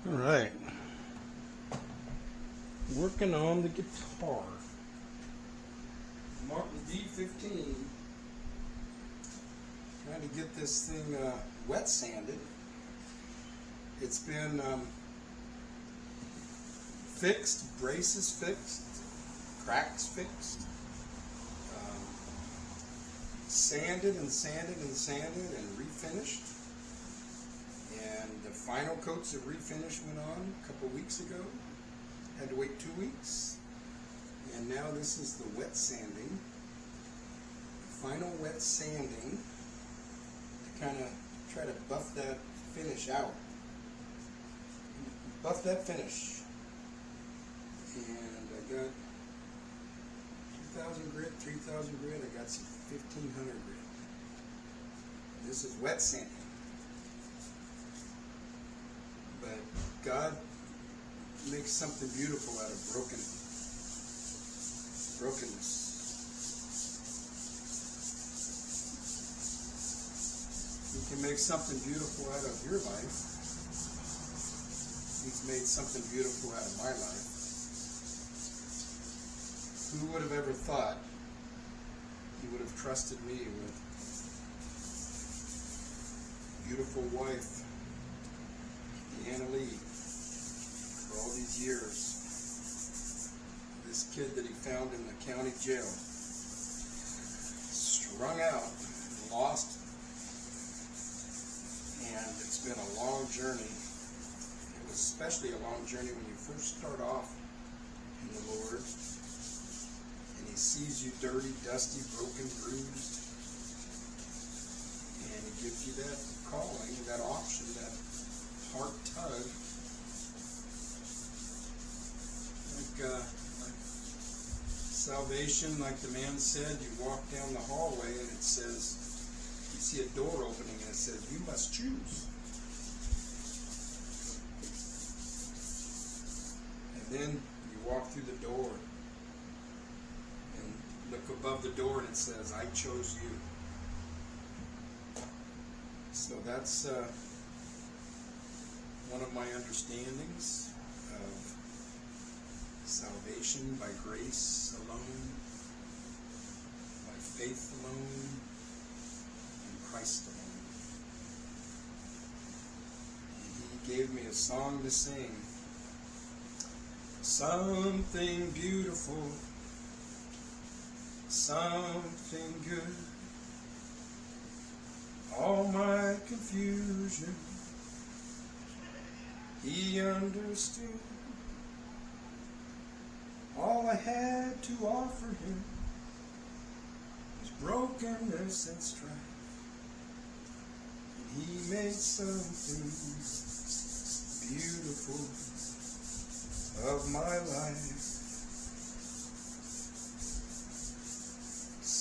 All right, working on the guitar. Martin D15. Trying to get this thing wet sanded. It's been fixed, braces fixed, cracks fixed, sanded and sanded and sanded and refinished. And the final coats of refinish went on a couple weeks ago. Had to wait 2 weeks. And now this is the wet sanding. Final wet sanding to kind of try to buff that finish out. Buff that finish. And I got 2,000 grit, 3,000 grit, I got some 1,500 grit. This is wet sanding. But God makes something beautiful out of brokenness. He can make something beautiful out of your life. He's made something beautiful out of my life. Who would have ever thought he would have trusted me with a beautiful wife, Anna Lee, for all these years. This kid that he found in the county jail, strung out, lost, and it's been a long journey. It was especially a long journey when you first start off in the Lord, and he sees you dirty, dusty, broken, bruised, and he gives you that calling, that option, that heart tug, like salvation, like the man said. You walk down the hallway and it says, you see a door opening and it says, you must choose. And then you walk through the door and look above the door and it says, I chose you. So that's one of my understandings of salvation by grace alone, by faith alone, in Christ alone. And he gave me a song to sing. Something beautiful, something good, all my confusion, he understood. All I had to offer him was brokenness and strife. And he made something beautiful of my life.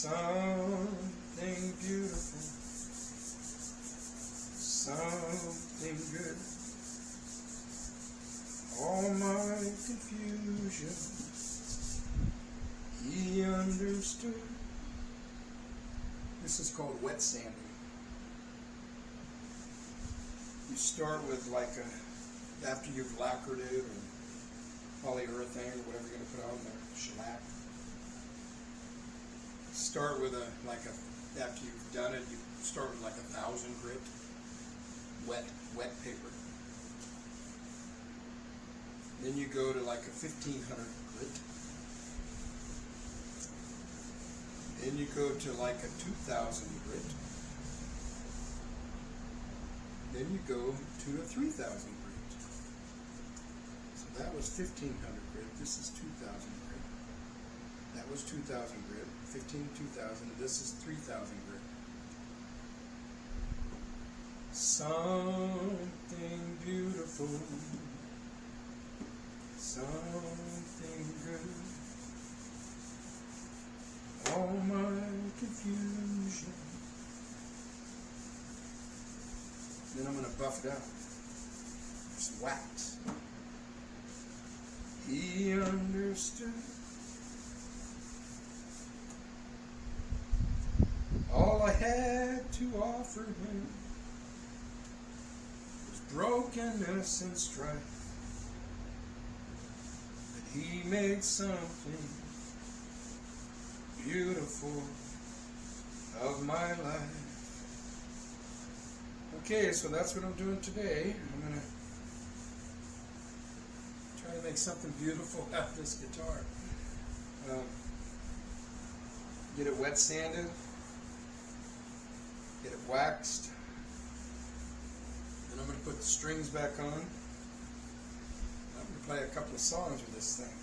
Something beautiful, something good, all my confusion, he understood. This is called wet sanding. You start with like after you've lacquered it, or polyurethane, or whatever you're going to put on there, shellac. Start with after you've done it, you start with like 1,000 grit, wet paper. Then you go to like a 1,500 grit. Then you go to like a 2,000 grit. Then you go to a 3,000 grit. So that was 1,500 grit. This is 2,000 grit. That was 2,000 grit. 15 to 2,000. This is 3,000 grit. Something beautiful, something good, all my confusion. Then I'm going to buff it out. Just wax. He understood. All I had to offer him was brokenness and strife, but He made something beautiful of my life. Okay, so that's what I'm doing today. I'm going to try to make something beautiful out of this guitar. Get it wet sanded, get it waxed. Then I'm going to put the strings back on. I'm going to play a couple of songs with this thing.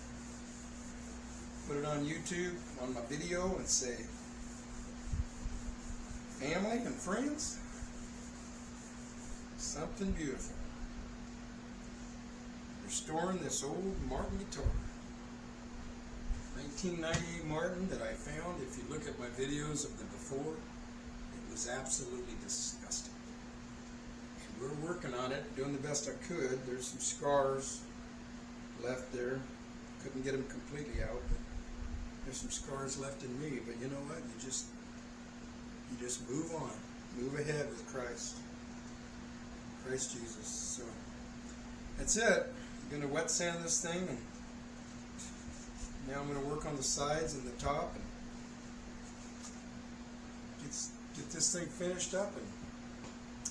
Put it on YouTube, on my video, and say, family and friends, something beautiful. Restoring this old Martin guitar. 1998 Martin that I found. If you look at my videos of the before, it was absolutely disgusting. And we're working on it, doing the best I could. There's some scars left there. Couldn't get them completely out, but there's some scars left in me. But you know what? You just move on. Move ahead with Christ. Christ Jesus. So that's it. I'm going to wet sand this thing, and now I'm going to work on the sides and the top and get this thing finished up and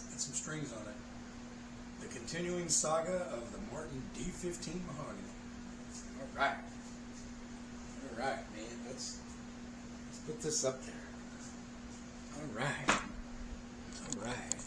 get some strings on it. The continuing saga of the Martin D15 mahogany. Alright. Alright, man. Let's put this up there. Alright. Alright.